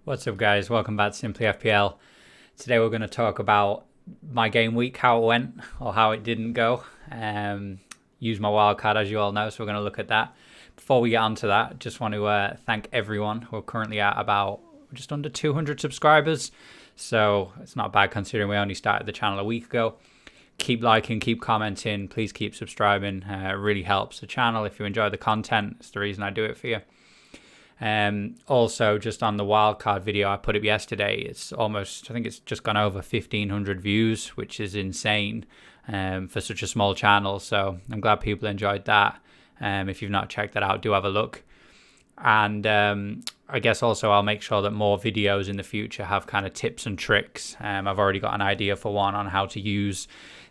What's up, guys? Welcome back to Simply FPL. Today we're going to talk about my game week, how it went or how it didn't go. Use my wildcard, as you all know, so we're going to look at that. Before we get on to that, just want to thank everyone. We're currently at about just under 200 subscribers, so it's not bad considering we only started the channel a week ago. Keep liking, keep commenting, please keep subscribing. It really helps the channel. If you enjoy the content, it's the reason I do it for you. Also, just on the wildcard video I put up yesterday, it's almost, I think it's just gone over 1,500 views, which is insane for such a small channel. So I'm glad people enjoyed that. If you've not checked that out, do have a look. And I guess also I'll make sure that more videos in the future have kind of tips and tricks. I've already got an idea for one on how to use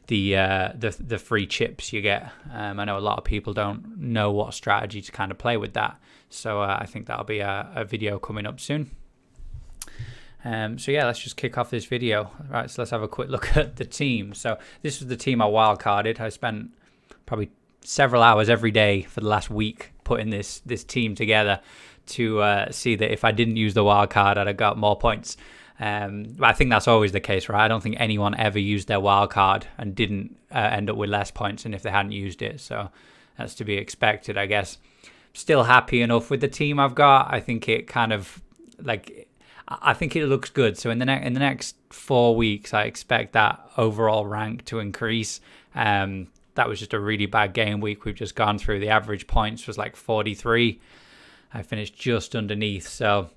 the free chips you get. I know a lot of people don't know what strategy to kind of play with that. So I think that'll be a video coming up soon. So yeah, let's just kick off this video. Right, so let's have a quick look at the team. So this was the team I wildcarded. I spent probably several hours every day for the last week putting this team together to see that if I didn't use the wildcard, I'd have got more points. But I think that's always the case, right? I don't think anyone ever used their wildcard and didn't end up with less points than if they hadn't used it. So that's to be expected, I guess. Still happy enough with the team I've got. I think it kind of I think it looks good. So in the next 4 weeks, I expect that overall rank to increase. That was just a really bad game week we've just gone through. The average points was like 43. I finished just underneath. So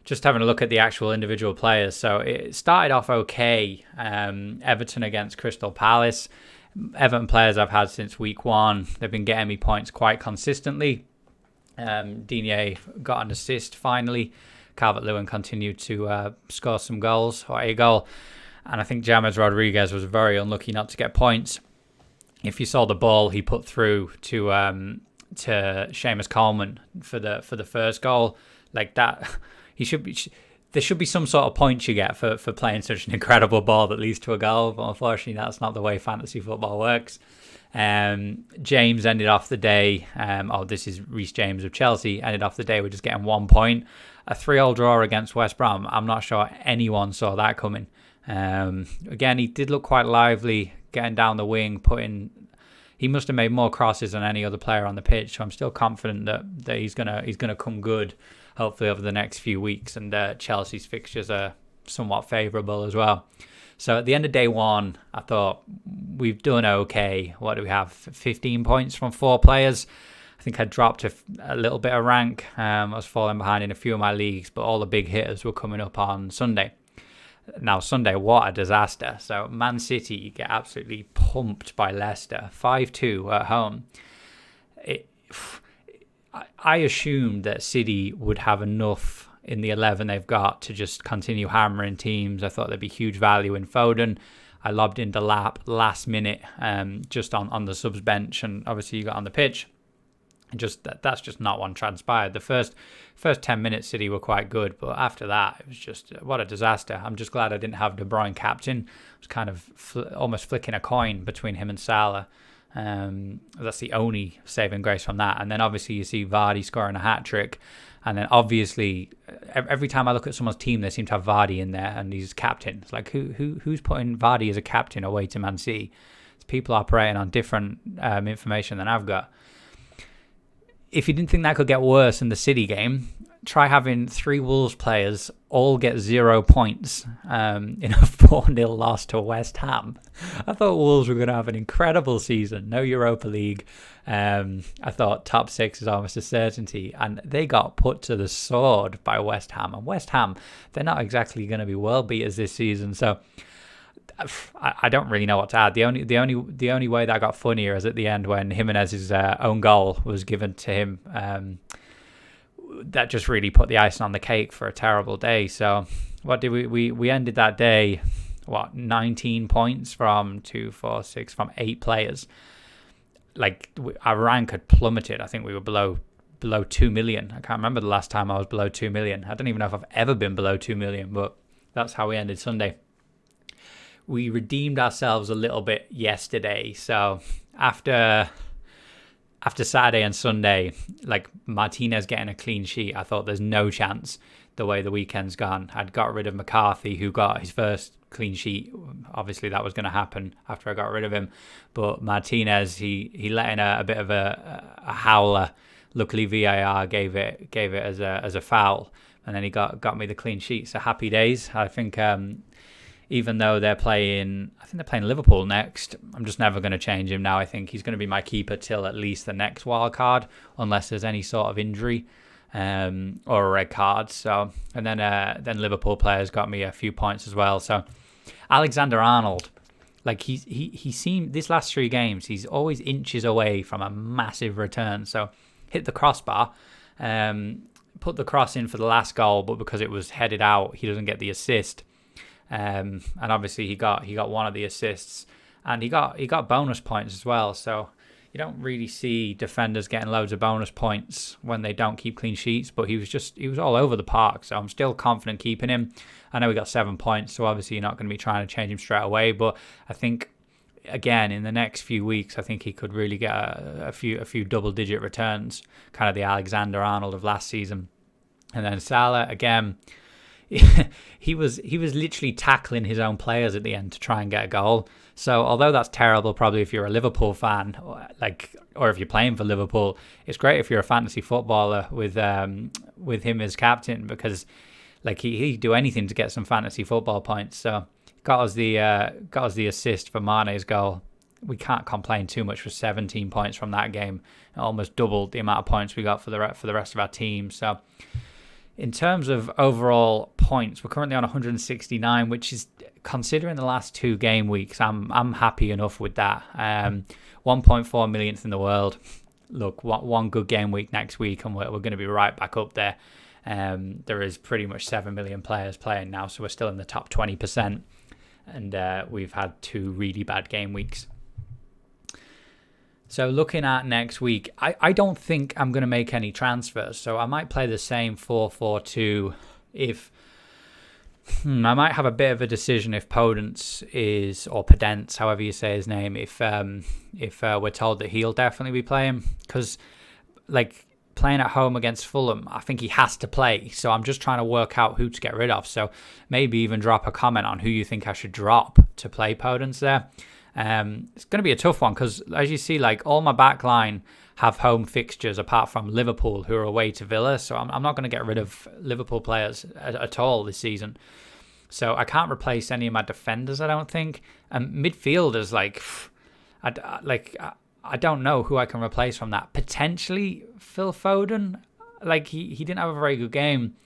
just having a look at the actual individual players. So it started off okay. Everton against Crystal Palace. Everton players I've had since week one. They've been getting me points quite consistently. Digne got an assist finally. Calvert-Lewin continued to score some goals, or a goal. And I think James Rodriguez was very unlucky not to get points. If you saw the ball he put through to Seamus Coleman for the first goal, like that, there should be some sort of points you get for playing such an incredible ball that leads to a goal. But unfortunately, that's not the way fantasy football works. James ended off the day, this is Reece James of Chelsea, ended off the day with just getting 1 point. A 3-3 draw against West Brom. I'm not sure anyone saw that coming. Again, he did look quite lively, getting down the wing, he must have made more crosses than any other player on the pitch. So I'm still confident that he's gonna come good, hopefully over the next few weeks. And Chelsea's fixtures are somewhat favourable as well. So at the end of day one, I thought we've done okay. What do we have? 15 points from 4 players. I think I dropped a little bit of rank. I was falling behind in a few of my leagues, but all the big hitters were coming up on Sunday. Now, Sunday, what a disaster. So Man City get absolutely pumped by Leicester, 5-2 at home. I assumed that City would have enough in the 11 they've got to just continue hammering teams. I thought there'd be huge value in Foden. I lobbed into Lap last minute, just on the subs bench, and obviously you got on the pitch. And that's just not one transpired. The first 10 minutes City were quite good, but after that it was just what a disaster. I'm just glad I didn't have De Bruyne captain. I was kind of almost flicking a coin between him and Salah. That's the only saving grace from that. And then obviously you see Vardy scoring a hat-trick. And then obviously every time I look at someone's team, they seem to have Vardy in there and he's captain. It's like who's putting Vardy as a captain away to Man City? It's people operating on different information than I've got. If you didn't think that could get worse in the City game, try having 3 Wolves players all get 0 points in a 4-0 loss to West Ham. I thought Wolves were going to have an incredible season. No Europa League. I thought top 6 is almost a certainty. And they got put to the sword by West Ham. And West Ham, they're not exactly going to be world beaters this season. So I don't really know what to add. The only way that got funnier is at the end when Jimenez's own goal was given to him. That just really put the icing on the cake for a terrible day. So what did we ended that day? 19 points from 8 players. Like our rank had plummeted. I think we were below 2 million. I can't remember the last time I was below 2 million. I don't even know if I've ever been below 2 million, but that's how we ended Sunday. We redeemed ourselves a little bit yesterday. So after Saturday and Sunday, like Martinez getting a clean sheet, I thought there's no chance the way the weekend's gone. I'd got rid of McCarthy, who got his first clean sheet. Obviously, that was going to happen after I got rid of him. But Martinez, he let in a bit of a howler. Luckily, VAR gave it as a foul, and then he got me the clean sheet. So happy days. I think even though they're playing Liverpool next, I'm just never going to change him now. I think he's going to be my keeper till at least the next wild card, unless there's any sort of injury or a red card. So and then Liverpool players got me a few points as well. So Alexander-Arnold, like he seemed this last 3 games, he's always inches away from a massive return. So hit the crossbar, put the cross in for the last goal, but because it was headed out, he doesn't get the assist. And obviously he got one of the assists, and he got bonus points as well. So you don't really see defenders getting loads of bonus points when they don't keep clean sheets, but he was all over the park. So I'm still confident keeping him. I know he got 7 points, so obviously you're not going to be trying to change him straight away, but I think again in the next few weeks I think he could really get a few double-digit returns, kind of the Alexander-Arnold of last season. And then Salah, again, he was literally tackling his own players at the end to try and get a goal. So although that's terrible probably if you're a Liverpool fan, or if you're playing for Liverpool, it's great if you're a fantasy footballer with him as captain, because like he'd do anything to get some fantasy football points. So got us the assist for Mane's goal. We can't complain too much for 17 points from that game. It almost doubled the amount of points we got for the rest of our team. So in terms of overall points, we're currently on 169, which is, considering the last 2 game weeks, I'm happy enough with that. 1.4 millionth in the world. Look, one good game week next week, and we're going to be right back up there. There is pretty much 7 million players playing now, so we're still in the top 20%. And we've had 2 really bad game weeks. So looking at next week, I don't think I'm going to make any transfers. So I might play the same 4-4-2 if... I might have a bit of a decision if Podence or Podence, however you say his name, if we're told that he'll definitely be playing. Because, like, playing at home against Fulham, I think he has to play. So I'm just trying to work out who to get rid of. So maybe even drop a comment on who you think I should drop to play Podence there. It's going to be a tough one because, as you see, like all my back line have home fixtures apart from Liverpool, who are away to Villa. So I'm not going to get rid of Liverpool players at all this season. So I can't replace any of my defenders, I don't think. And midfielders, I don't know who I can replace from that. Potentially Phil Foden. Like he didn't have a very good game.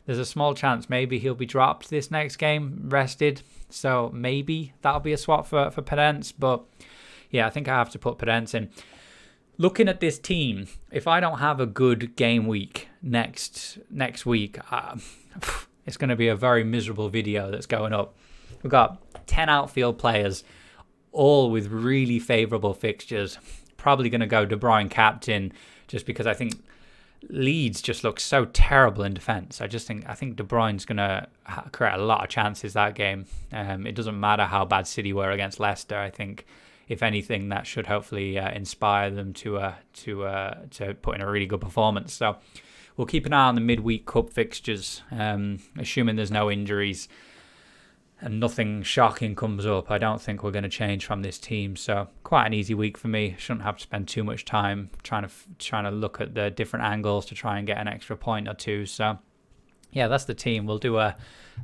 There's a small chance maybe he'll be dropped this next game, rested. So maybe that'll be a swap for Podence. But yeah, I think I have to put Podence in. Looking at this team, if I don't have a good game week next week, it's going to be a very miserable video that's going up. We've got 10 outfield players, all with really favourable fixtures. Probably going to go De Bruyne captain, just because I think Leeds just looks so terrible in defence. I think De Bruyne's going to create a lot of chances that game. It doesn't matter how bad City were against Leicester. I think, if anything, that should hopefully inspire them to put in a really good performance. So we'll keep an eye on the midweek cup fixtures, assuming there's no injuries and nothing shocking comes up. I don't think we're going to change from this team. So quite an easy week for me. Shouldn't have to spend too much time trying to look at the different angles to try and get an extra point or two. So yeah, that's the team. We'll do a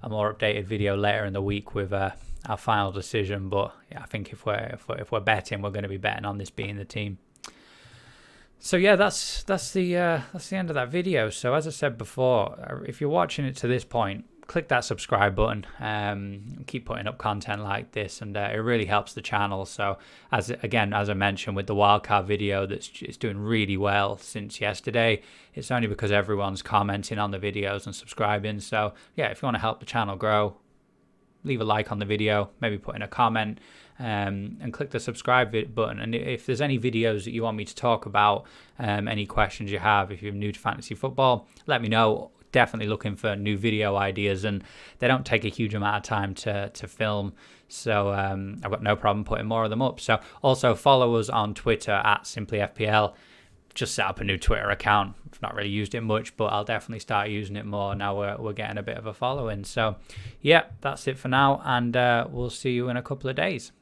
more updated video later in the week with our final decision. But yeah, I think if we're betting, we're going to be betting on this being the team. So yeah, that's the end of that video. So as I said before, if you're watching it to this point, click that subscribe button. Keep putting up content like this, and it really helps the channel. So as I mentioned with the wildcard video, it's doing really well since yesterday. It's only because everyone's commenting on the videos and subscribing. So yeah, if you want to help the channel grow, leave a like on the video, maybe put in a comment, and click the subscribe button. And if there's any videos that you want me to talk about, any questions you have, if you're new to fantasy football, let me know. Definitely looking for new video ideas, and they don't take a huge amount of time to film. So I've got no problem putting more of them up. So also follow us on Twitter at SimplyFPL. just set up a new Twitter account. I've not really used it much, but I'll definitely start using it more now we're getting a bit of a following. So yeah, that's it for now, and we'll see you in a couple of days.